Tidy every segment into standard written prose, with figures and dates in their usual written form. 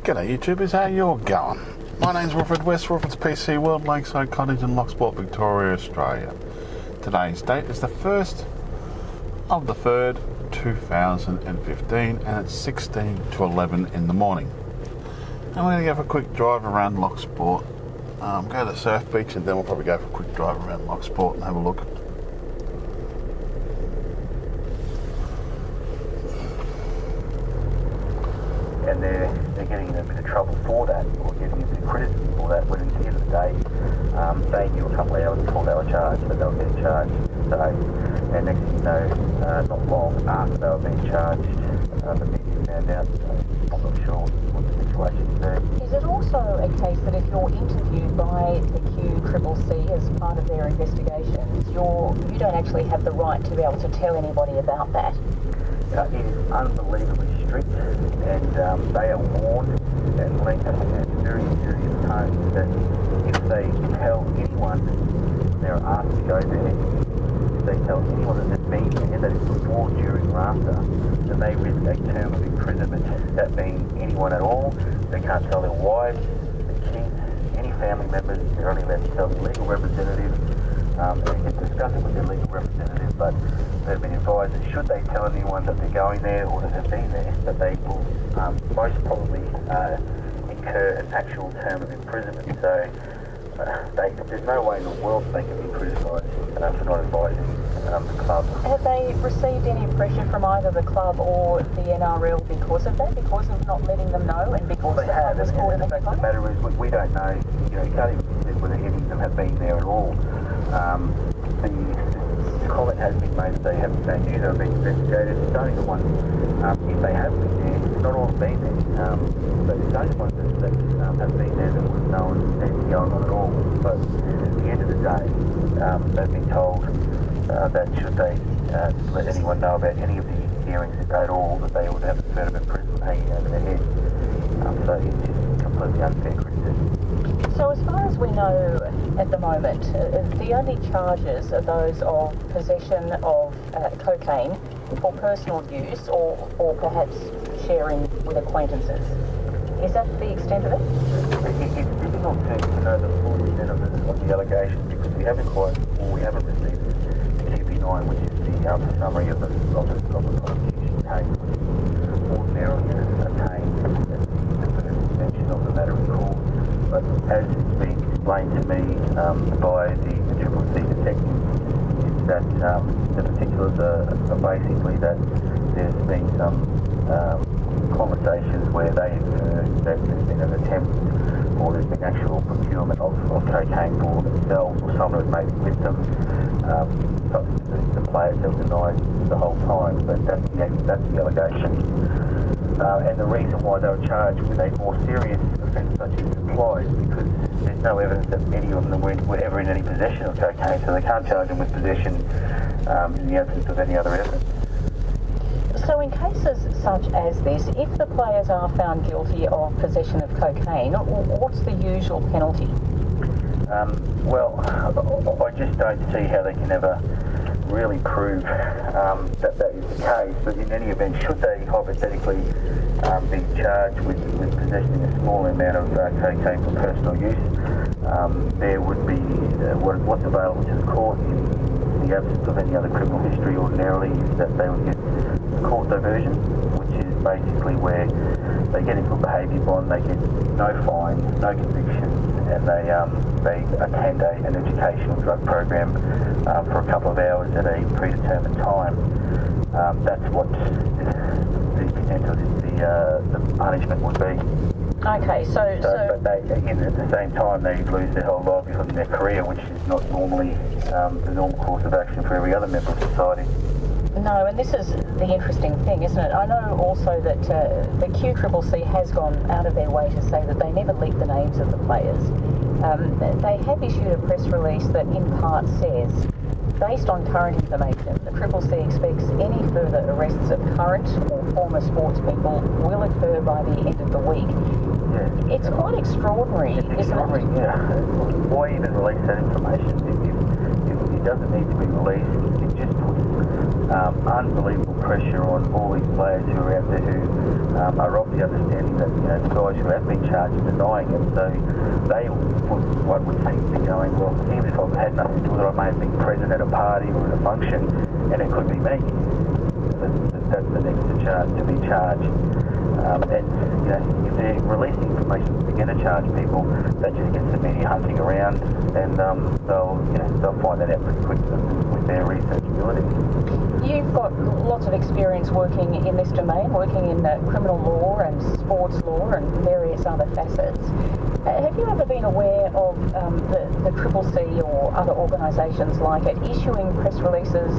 G'day YouTubers, how you all going? My name's Wilfred, Wilfred's PC World, Lakeside Cottage in Loch Sport, Victoria, Australia. Today's date is the 1st of the 3rd, 2015, and it's 16 to 11 in the morning. I'm going to go for a quick drive around Loch Sport, go to the surf beach, and then we'll probably go for a quick drive around Loch Sport and have a look. And they're getting in a bit of trouble for that, or getting a bit of criticism for that, when at the end of the day, they knew a couple of hours before they were charged that they were being charged. So, and next thing you know, not long after they were being charged, the media found out. So I'm not sure what the situation is there. Is it also a case that if you're interviewed by the QCCC as part of their investigations, you don't actually have the right to be able to tell anybody about that? It is unbelievably strict, and they are warned and linked at very serious tones that if they tell anyone they're asked to go there, if they tell anyone that they've been there, that it's before, during, or after, then they risk a term of imprisonment. That means anyone at all. They can't tell their wives, their kids, any family members. They're only allowed to tell their legal representative. They can discuss it with their legal representative, but they've been advised that should they tell anyone that they're going there or that they've been there, that they will most probably incur an actual term of imprisonment. So there's no way in the world they can be criticised for not advising the club. Have they received any pressure from either the club or the NRL because of that, because of not letting them know, and because they have? And the fact of the matter is, we don't know. You can't even say whether any of them have been there at all. The comment has been made that they haven't been there, they've been investigated. It's only the ones, if they have been there, not all have been there. But it's only the ones that have been there that would have known anything going on at all. But at the end of the day, they've been told that should they let anyone know about any of the hearings at all, that they would have a term of imprisonment hanging over their head. So it's just completely unfair criticism. So as far as we know at the moment, the only charges are those of possession of cocaine for personal use or perhaps sharing with acquaintances. Is that the extent of it? It's difficult to know the full extent of the allegations because we haven't received the QP9, which is the summary of the prosecution case, which ordinarily is obtained as an extension of the matter in court. But as it's been explained to me by the CCC detective, is that the particulars are basically that there's been some conversations where they infer that there's been an attempt or there's been actual procurement of cocaine for themselves or someone who's maybe with them. Something the player still denies the whole time, but that's the allegation. And the reason why they were charged with a more serious offence such as supply is because there's no evidence that any of them were ever in any possession of cocaine, so they can't charge them with possession in the absence of any other evidence. So in cases such as this, if the players are found guilty of possession of cocaine, what's the usual penalty? Well, I just don't see how they can ever really prove that is the case, but in any event, should they hypothetically be charged with possessing a small amount of cocaine for personal use, there would be what's available to the court in the absence of any other criminal history ordinarily is that they would get court diversion, which is basically where they get into a behaviour bond, they get no fine, no conviction, and they attend an educational drug program for a couple of hours at a predetermined time. That's what the extent of the punishment would be. Okay, but they, again, at the same time, they lose their whole livelihood and their career, which is not normally the normal course of action for every other member of society. No, and this is the interesting thing, isn't it? I know also that the QCCC has gone out of their way to say that they never leak the names of the players. They have issued a press release that in part says, based on current information, the CCC expects any further arrests of current or former sports people will occur by the end of the week. Yeah. It's quite extraordinary, isn't it? Yeah. Why even release that information? If it doesn't need to be released, it just puts unbelievable pressure on all these players who are out there who are of the understanding that, you know, the guys who have been charged are denying it. So they would seem to be going, well, even if I've had nothing to do with it, I may have been present at a party or at a function, and it could be me. That's the next to be charged. And you know, if they're releasing information that they're going to charge people, that just gets the media hunting around, and they'll find that out pretty quickly with their research abilities. You've got lots of experience working in this domain, working in criminal law and sports law and various other facets. Have you ever been aware of the CCC or other organisations like it issuing press releases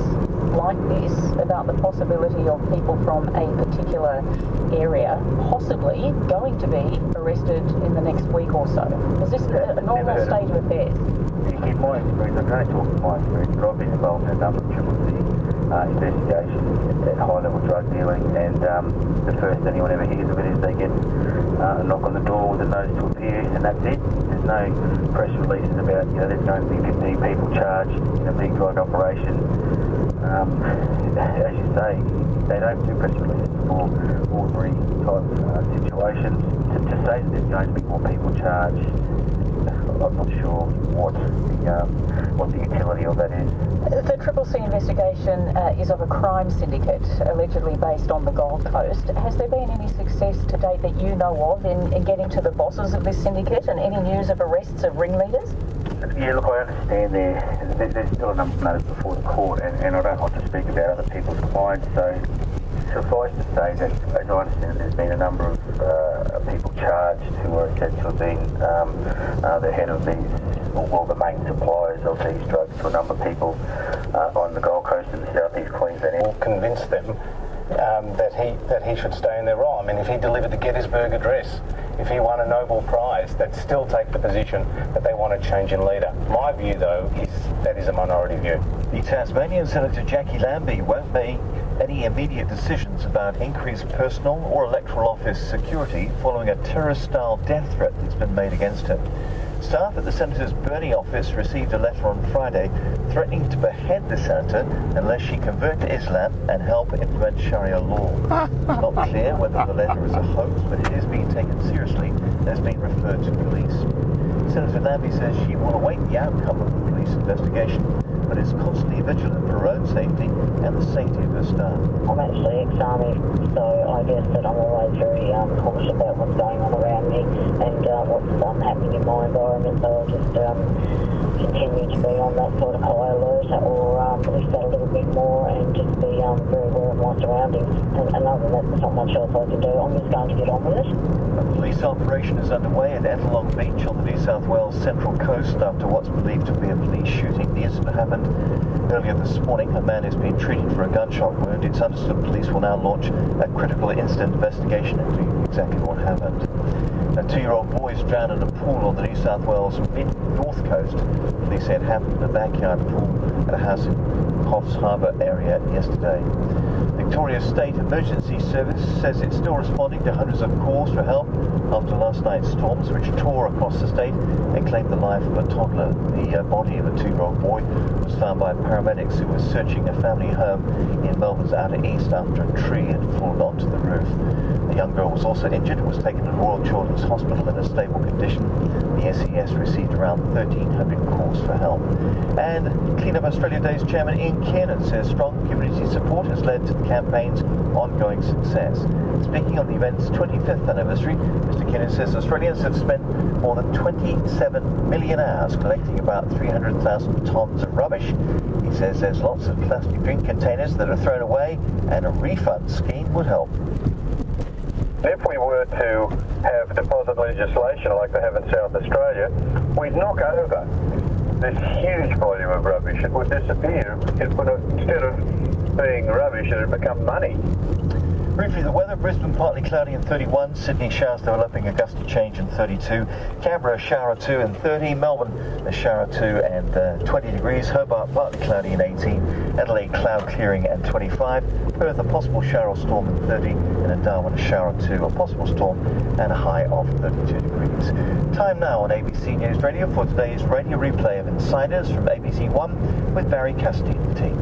like this about the possibility of people from a particular area possibly going to be arrested in the next week or so? Is this a normal state of affairs? In my experience, I can only talk from my experience, but I've been involved in a number of CCC investigations at high-level drug dealing, and the first anyone ever hears of it is they get a knock on the door with a notice to appear, and that's it. There's no press releases about, you know, there's going to be 15 people charged in a big drug operation. As you say, they don't do press releases for ordinary type situations. To say that there's going to be more people charged, I'm not sure what the utility of that is. The CCC investigation is of a crime syndicate allegedly based on the Gold Coast. Has there been any success to date that you know of in getting to the bosses of this syndicate, and any news of arrests of ringleaders? Yeah, look, I understand there's still a number of matters before the court, and I don't like to speak about other people's clients, so suffice to say that, as I understand, there's been a number of people charged who are said to have been the head of these, or the main suppliers of these drugs to a number of people on the Gold Coast and the southeast Queensland. Will convince them that he should stay in their role. I mean, if he delivered the Gettysburg Address, if he won a Nobel Prize, they'd still take the position that they want a change in leader. My view, though, is that is a minority view. The Tasmanian Senator Jackie Lambie won't make any immediate decisions about increased personal or electoral office security following a terrorist-style death threat that's been made against him. Staff at the Senator's Burnie office received a letter on Friday threatening to behead the Senator unless she convert to Islam and help implement Sharia law. It's not clear whether the letter is a hoax, but it is being taken seriously and has been referred to police. Senator Lambie says she will await the outcome of the police investigation, but is constantly vigilant for her own safety and the safety of her staff. I'm actually ex-army, so I guess that I'm always very cautious about what's going on around me and what's happening in my environment, so I'll just continue to be on that sort of high alert, or lift that a little bit more and just be very aware of my surroundings. And other than that, there's not much else I can do. I'm just going to get on with it. A police operation is underway at Ettalong Beach on the New South Wales Central Coast after what's believed to be a police shooting. The incident happened earlier this morning. A man has been treated for a gunshot wound. It's understood police will now launch a critical incident investigation into exactly what happened. A 2-year-old boy is drowned in a pool on the New South Wales mid-north coast. Police said it happened in a backyard pool at a house in Coffs Harbour area yesterday. Victoria State Emergency Service says it's still responding to hundreds of calls for help after last night's storms, which tore across the state and claimed the life of a toddler. The body of a 2-year-old boy was found by paramedics who were searching a family home in Melbourne's outer east after a tree had fallen onto the roof. The young girl was also injured and was taken to Royal Children's Hospital in a stable condition. The SES received around 1,300 calls for help. And Clean Up Australia Day's chairman Ian Kiernan says strong community support has led to the campaign's ongoing success. Speaking on the event's 25th anniversary, Mr. Kiernan says Australians have spent more than 27 million hours collecting about 300,000 tonnes of rubbish. He says there's lots of plastic drink containers that are thrown away and a refund scheme would help. If we were to have deposit legislation like they have in South Australia, we'd knock over this huge volume of rubbish. It would disappear. It would, instead of being rubbish, it would become money. Briefly, the weather: Brisbane partly cloudy and 31, Sydney showers developing, a gusty change in 32, Canberra a shower or 2 and 30, Melbourne a shower or 2 and 20 degrees, Hobart partly cloudy and 18, Adelaide cloud clearing and 25, Perth a possible shower or storm and 30, and in Darwin a shower or 2, a possible storm and a high of 32 degrees. Time now on ABC News Radio for today's radio replay of Insiders from ABC One with Barry Cassidy and the team.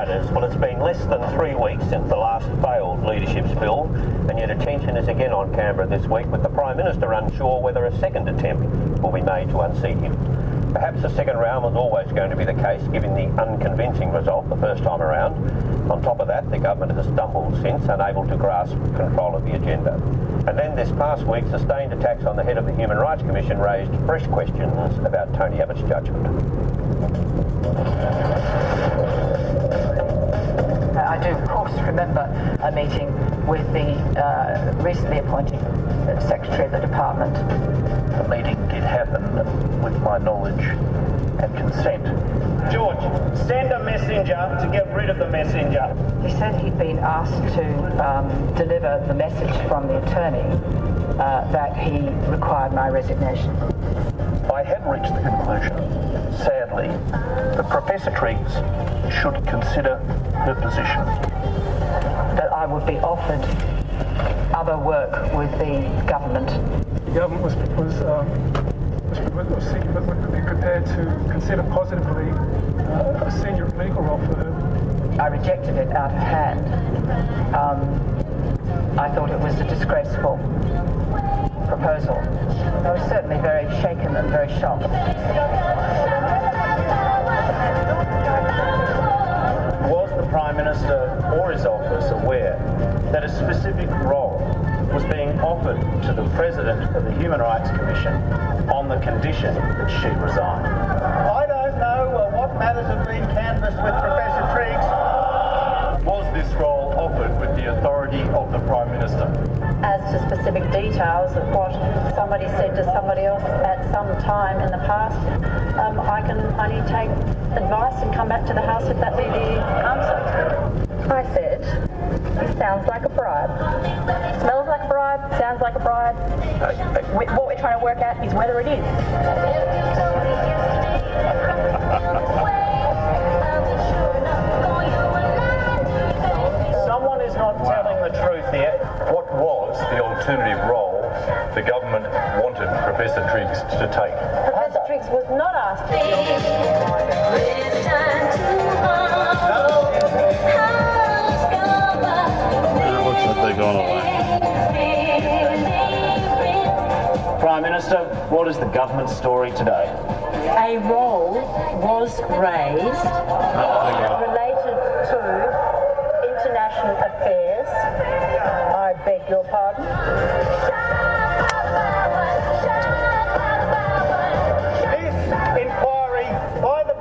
matters. Well, it's been less than 3 weeks since the last failed leadership spill, and yet attention is again on Canberra this week, with the Prime Minister unsure whether a second attempt will be made to unseat him. Perhaps the second round was always going to be the case, given the unconvincing result the first time around. On top of that, the government has stumbled since, unable to grasp control of the agenda. And then this past week, sustained attacks on the head of the Human Rights Commission raised fresh questions about Tony Abbott's judgment. I do, of course, remember a meeting with the recently appointed Secretary of the Department. The meeting did happen with my knowledge and consent. George, send a messenger to get rid of the messenger. He said he'd been asked to deliver the message from the attorney that he required my resignation. I had reached the conclusion, sadly, that Professor Triggs should consider her position. That I would be offered other work with the government. The government was would be prepared to consider positively a senior legal role for her. I rejected it out of hand. I thought it was a disgraceful proposal. I was certainly very shaken and very shocked. Was the Prime Minister or his office aware that a specific role was being offered to the President of the Human Rights Commission on the condition that she resign? I don't know what matters have been canvassed with Professor Triggs. Was this role offered with the authority of the Prime Minister? As to specific details of what somebody said to somebody else at some time in the past, I can only take advice and come back to the House if that be the answer. I said, he sounds like a bribe. Smells like a bribe, sounds like a bribe. What we're trying to work out is whether it is. Someone is not telling the truth here. What was the alternative role the government wanted Professor Triggs to take? Professor Triggs was not asked to Looks like they're going away. Prime Minister, what is the government story today? A role was raised related to international affairs. I beg your pardon. This inquiry by the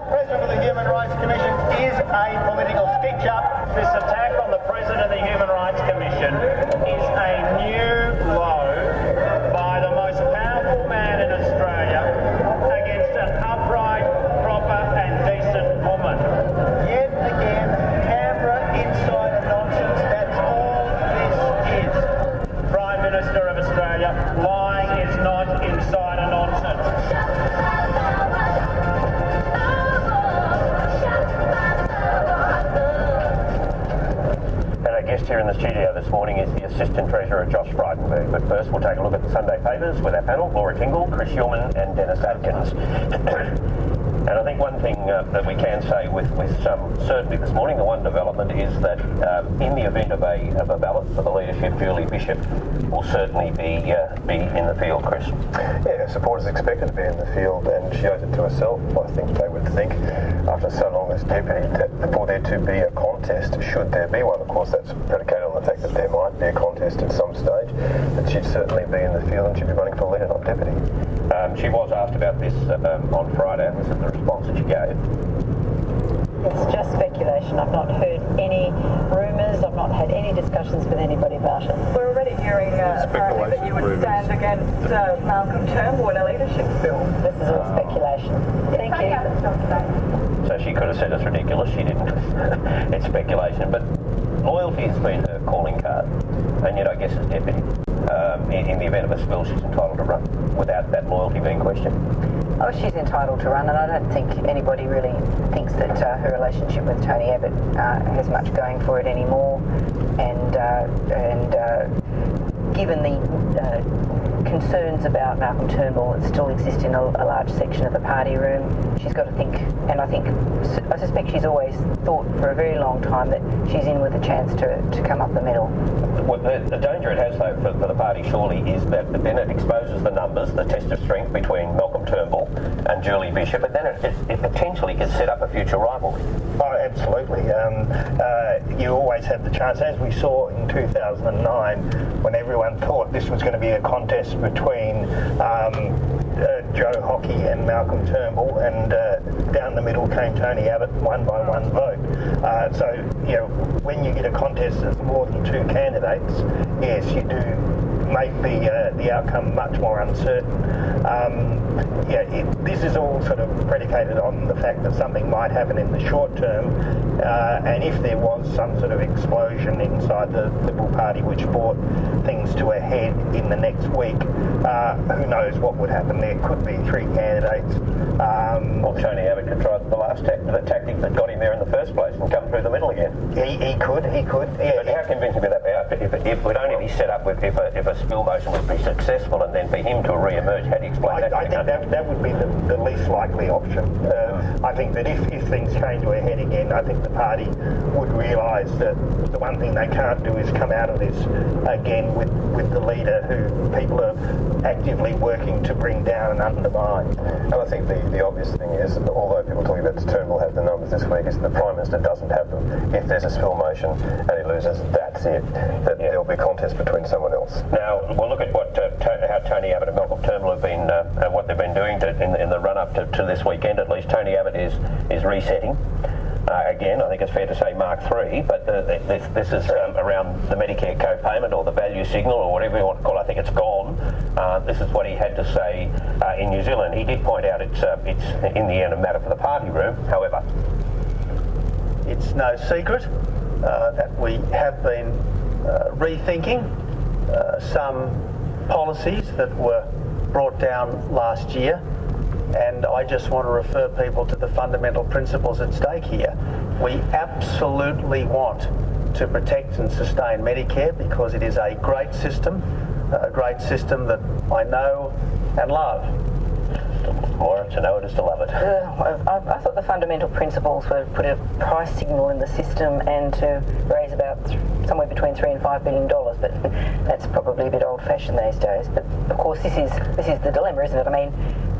President of the Human Rights Commission is a political stitch-up. This attack on the President of the Human Rights Commission is a new low by the most powerful man in Australia against an upright, proper and decent woman. Yet again, Canberra insider nonsense. That's all this is. Prime Minister of Australia, lying is not insider nonsense. Guest here in the studio this morning is the Assistant Treasurer, Josh Frydenberg. But first, we'll take a look at the Sunday papers with our panel, Laura Tingle, Chris Hillman and Dennis Adkins. And I think one thing that we can say with some certainty this morning, the one development is that in the event of a ballot for the leadership, Julie Bishop will certainly be in the field, Chris. Yeah, supporters expected to be in the field, and she owes it to herself. I think they would think, after so long as deputy, that for there to be a contest, should there be one, of course that's predicated on the fact that there might be a contest at some stage, that she'd certainly be in the field and she'd be running for leader, not deputy. She was asked about this on Friday, and this is the response that she gave. It's just speculation. I've not heard any rumours. I've not had any discussions with anybody about it. We're already hearing apparently that you would stand against Malcolm Turnbull in a leadership bill. This is all speculation. Thank you. So she could have said it's ridiculous. She didn't. It's speculation. But loyalty has been her calling card. And yet I guess as deputy, in the event of a spill, she's entitled to run without that loyalty being questioned. Oh, she's entitled to run, and I don't think anybody really thinks that her relationship with Tony Abbott has much going for it anymore. And given the concerns about Malcolm Turnbull that still exist in a large section of the party room, she's got to think, and I suspect she's always thought for a very long time that she's in with a chance to come up the middle. Well, the danger it has, though, for the party surely is that then it exposes the numbers, the test of strength between Malcolm Turnbull and Julie Bishop, and then it potentially could set up a future rivalry. Oh, absolutely. You always have the chance, as we saw in 2009, when everyone thought this was going to be a contest between Joe Hockey and Malcolm Turnbull, and down the middle came Tony Abbott, won by one vote. So, you know, when you get a contest that's more than two candidates, yes, you do make the outcome much more uncertain. This is all sort of predicated on the fact that something might happen in the short term, and if there was some sort of explosion inside the Liberal Party which brought things to a head in the next week, who knows what would happen. There could be three candidates. Well, Tony Abbott could try the tactic that got him there in the first place and come through the middle again. He could. Yeah, but how convincing would that be? If it would only be set up if a spill motion would be successful, and then for him to re-emerge, how do you explain that? I think that would be the least likely option. I think that if things came to a head again, I think the party would realise that the one thing they can't do is come out of this again with the leader who people are actively working to bring down and undermine. And I think the obvious thing is, although people are talking about Turnbull has the numbers this week, is the Prime Minister doesn't have them. If there's a spill motion and he loses, that's it. There'll be a contest between someone else. Now, we'll look at how Tony Abbott and Malcolm Turnbull have been, what they've been doing in the run-up to this weekend. At least Tony Abbott is resetting. Again, I think it's fair to say Mark III, but this is around the Medicare co-payment or the value signal or whatever you want to call it. I think it's gone. This is what he had to say in New Zealand. He did point out it's in the end a matter for the party room. However, it's no secret that we have been rethinking some policies that were brought down last year. And I just want to refer people to the fundamental principles at stake here. We absolutely want to protect and sustain Medicare because it is a great system that I know and love. More to know it is to love it. I thought the fundamental principles were to put a price signal in the system and to raise about somewhere between $3 and $5 billion, but that's probably a bit old-fashioned these days. But of course, this is the dilemma, isn't it? I mean,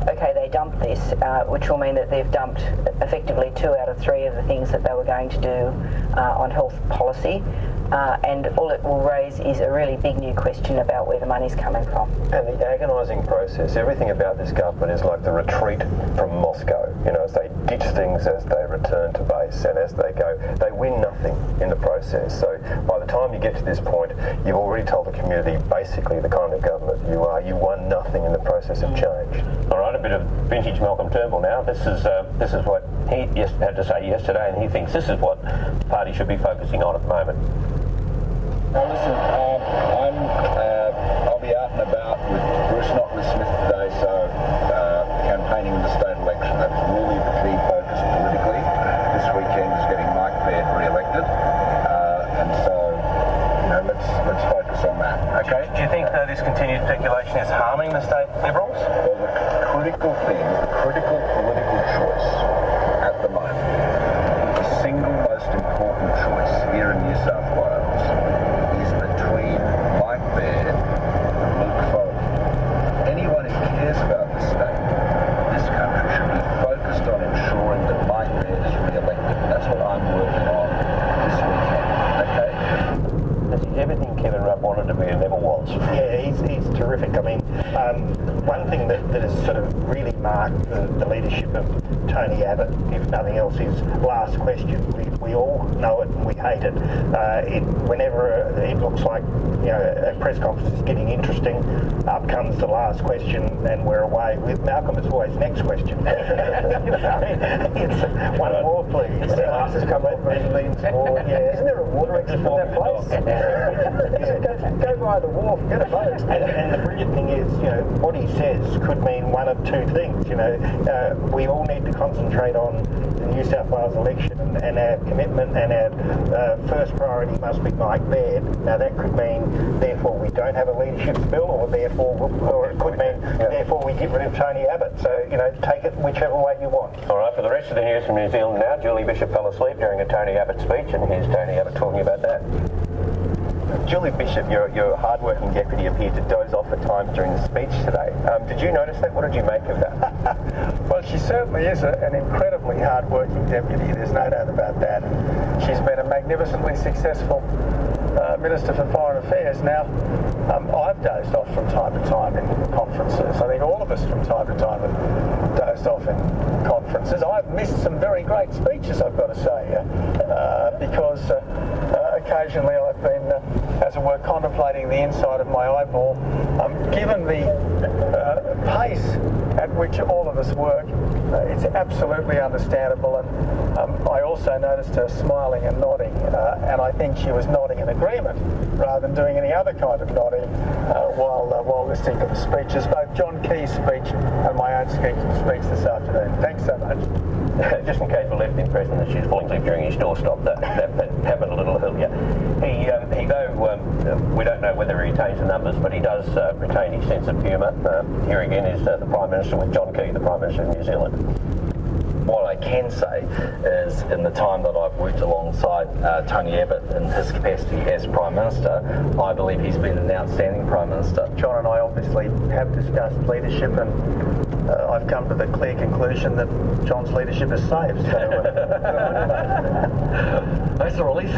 okay, they dumped this, which will mean that they've dumped effectively 2 out of 3 of the things that they were going to do on health policy. And all it will raise is a really big new question about where the money's coming from. And the agonising process, everything about this government is like the retreat from Moscow. You know, as they ditch things, as they return to base, and as they go, they win nothing in the process. So by the time you get to this point, you've already told the community basically the kind of government you are. You won nothing in the process of change. All right, a bit of vintage Malcolm Turnbull now. This is what he had to say yesterday, and he thinks this is what the party should be focusing on at the moment. Now listen, I'll be out and about with Bruce, not with Smith today, so campaigning in the state election, that's really the key focus politically. This weekend is getting Mike Baird re-elected, and so, you know, let's focus on that. Okay. Do you think this continued speculation is harming the state Liberals? Well, the critical political choice at the moment, the single most important choice here in New South Wales, is between Mike Baird and Luke Foley. Anyone who cares about the state, this country should be focused on ensuring that Mike Baird is re-elected. That's what I'm working on this weekend. Okay? That's everything Kevin Rudd wanted to be and never was. Yeah, he's terrific. I mean, one thing that has sort of really marked the leadership of Tony Abbott, if nothing else, is last question. We all know it and we hate it. Whenever it looks like, you know, a press conference is getting interesting, up comes the last question and we're away. With Malcolm, it's always next question. You know, I mean, it's one more, please. The glass has come up, leans forward. Yeah. Isn't there a water exit from that place? Go by the wharf, get a boat. And the brilliant thing is, you know, what he says could mean one of two things. You know, we all need to concentrate on the New South Wales election and our commitment, and our first priority must be Mike Baird. Now that could mean, therefore, we don't have a leadership spill, or it could mean therefore we get rid of Tony Abbott. So, you know, take it whichever way you want. All right, for the rest of the news from New Zealand now, Julie Bishop fell asleep during a Tony Abbott speech, and here's Tony Abbott talking about that. Julie Bishop, your hard-working deputy, appeared to doze off at times during the speech today. Did you notice that? What did you make of that? Well, she certainly is an incredibly hard-working deputy, there's no doubt about that. She's been a magnificently successful Minister for Foreign Affairs. Now, I've dozed off from time to time in conferences. I think all of us from time to time have dozed off in conferences. I've missed some very great speeches, I've got to say, because occasionally I've been, as it were, contemplating the inside of my eyeball. Given the pace at which all of us work, it's absolutely understandable, and I also noticed her smiling and nodding, and I think she was nodding in agreement rather than doing any other kind of nodding while listening to the speeches, both John Key's speech and my own speech this afternoon. Thanks so much. Just in case we're left the impression that she's falling asleep during his doorstop, that happened a little earlier. He though, we don't know whether he retains the numbers, but he does retain his sense of humour. Here again is the Prime Minister with John Key, the Prime Minister of New Zealand. What I can say is, in the time that I've worked alongside Tony Abbott in his capacity as Prime Minister, I believe he's been an outstanding Prime Minister. John and I obviously have discussed leadership, and I've come to the clear conclusion that John's leadership is saved. So, that's a relief.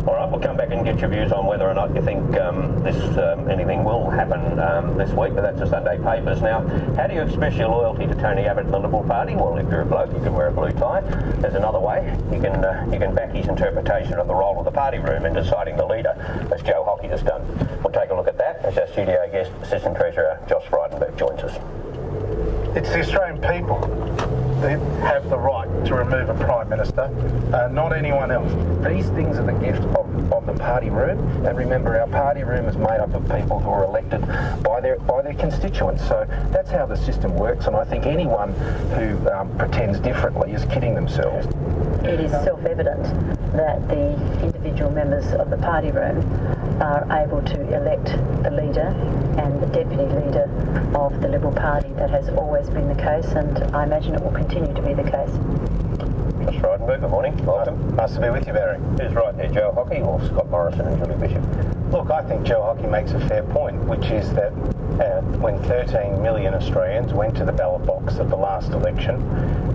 All right, we'll come back and get your views on whether or not you think anything will happen this week, but that's the Sunday papers. Now, how do you express your loyalty to Tony Abbott and the Liberal Party? Well, if you're a bloke, you can wear a blue tie. There's another way. You can back his interpretation of the role of the party room in deciding the leader, as Joe Hockey has done. We'll take a look at that as our studio guest, Assistant Treasurer Josh Frydenberg, joins us. it's the Australian people that have the right to remove a Prime Minister, not anyone else. These things are the gift of the party room, and remember, our party room is made up of people who are elected by their constituents. So that's how the system works, and I think anyone who pretends differently is kidding themselves. It is self-evident that the individual members of the party room are able to elect the leader and the deputy leader of the Liberal Party. That has always been the case, and I imagine it will continue to be the case. Josh Frydenberg, good morning. Welcome. Nice to be with you, Barry. Who's right there, Joe Hockey or Scott Morrison and Julie Bishop? Look, I think Joe Hockey makes a fair point, which is that when 13 million Australians went to the ballot box at the last election,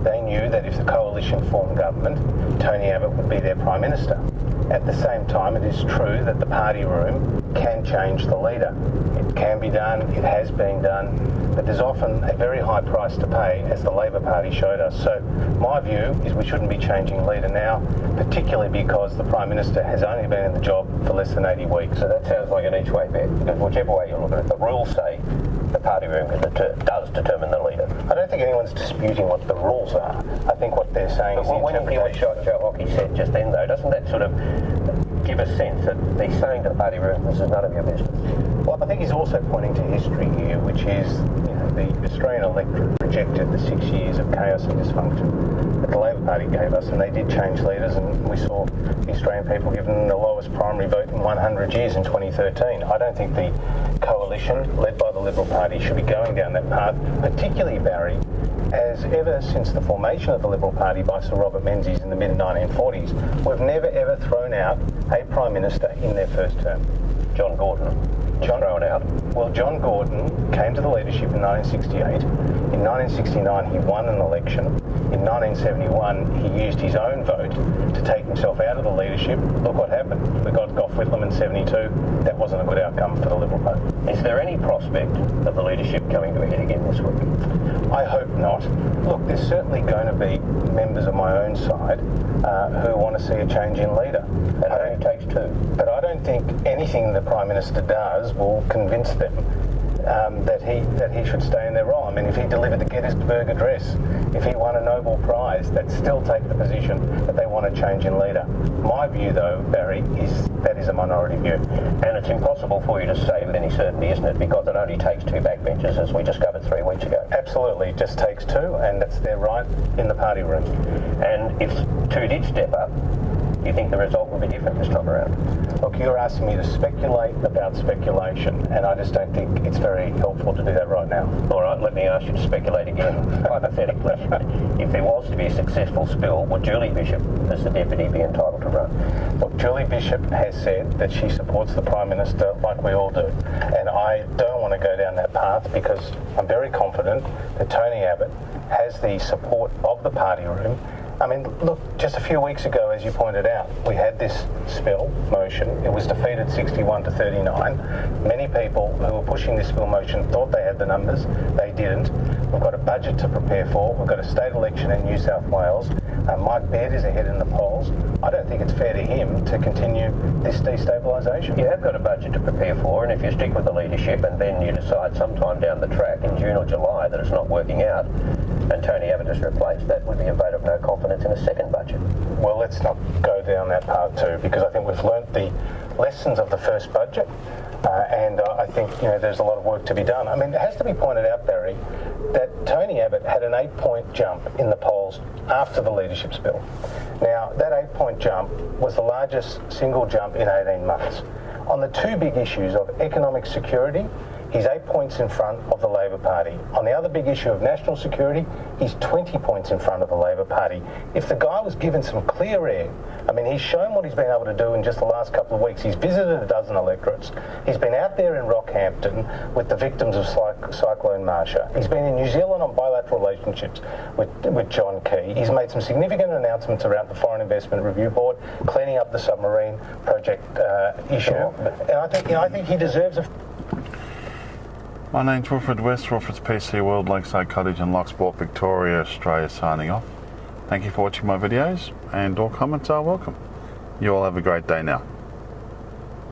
they knew that if the coalition formed government, Tony Abbott would be their Prime Minister. At the same time, it is true that the party room can change the leader. It can be done, it has been done, but there's often a very high price to pay, as the Labor Party showed us. So my view is we shouldn't be changing leader now, particularly because the Prime Minister has only been in the job for less than 80 weeks. So that sounds like an each way bet, because whichever way you look at it, the rules say the party room does determine the leader. I don't think anyone's disputing what the rules are. I think what they're saying is the when you hear what Joe Hockey said just then, though, doesn't that sort of give a sense that he's saying to the party room, this is none of your business? Well, I think he's also pointing to history here, which is, the Australian electorate rejected the 6 years of chaos and dysfunction that the Labor Party gave us, and they did change leaders, and we saw the Australian people given the lowest primary vote in 100 years in 2013. I don't think the coalition led by the Liberal Party should be going down that path, particularly, Barry, as ever since the formation of the Liberal Party by Sir Robert Menzies in the mid-1940s, we've never ever thrown out a Prime Minister in their first term. John Gordon thrown out. Well, John Gordon came to the leadership in 1968. In 1969, he won an election. In 1971, he used his own vote to take himself out of the leadership. Look what happened. We got Gough Whitlam in 72. That wasn't a good outcome for the Liberal Party. Is there any prospect of the leadership coming to a head again this week? I hope not. Look, there's certainly going to be members of my own side who want to see a change in leader. It only takes two. But I don't think anything the Prime Minister does will convince them that he should stay in their role. I mean, if he delivered the Gettysburg Address, if he won a Nobel Prize, they'd still take the position that they want a change in leader. My view, though, Barry, is that is a minority view. And it's impossible for you to say with any certainty, isn't it? Because it only takes two backbenchers, as we discovered 3 weeks ago. Absolutely, it just takes two, and that's their right in the party room. And if two did step up, do you think the result will be different this time around? Look, you're asking me to speculate about speculation, and I just don't think it's very helpful to do that right now. All right, let me ask you to speculate again, hypothetically. If there was to be a successful spill, would Julie Bishop, as the deputy, be entitled to run? Look, Julie Bishop has said that she supports the Prime Minister like we all do, and I don't want to go down that path because I'm very confident that Tony Abbott has the support of the party room. I mean, look, just a few weeks ago, as you pointed out, we had this spill motion. It was defeated 61 to 39. Many people who were pushing this spill motion thought they had the numbers. They didn't. We've got a budget to prepare for. We've got a state election in New South Wales. Mike Baird is ahead in the polls. I don't think it's fair to him to continue this destabilisation. You have got a budget to prepare for, and if you stick with the leadership and then you decide sometime down the track in June or July that it's not working out, and Tony Abbott is replaced, that would be a vote of no confidence in a second budget. Well, let's not go down that path too, because I think we've learnt the lessons of the first budget, and I think there's a lot of work to be done. I mean, it has to be pointed out, Barry, that Tony Abbott had an 8-point jump in the polls after the leadership spill. Now, that 8-point jump was the largest single jump in 18 months. On the two big issues of economic security, he's 8 points in front of the Labor Party. On the other big issue of national security, he's 20 points in front of the Labor Party. If the guy was given some clear air, I mean, he's shown what he's been able to do in just the last couple of weeks. He's visited a dozen electorates. He's been out there in Rockhampton with the victims of Cyclone Marsha. He's been in New Zealand on bilateral relationships with John Key. He's made some significant announcements around the Foreign Investment Review Board, cleaning up the submarine project issue. And I think he deserves a... My name's Wilfred West, Wilfred's PC World, Lakeside Cottage and Loch Sport, Victoria, Australia, signing off. Thank you for watching my videos, and all comments are welcome. You all have a great day now.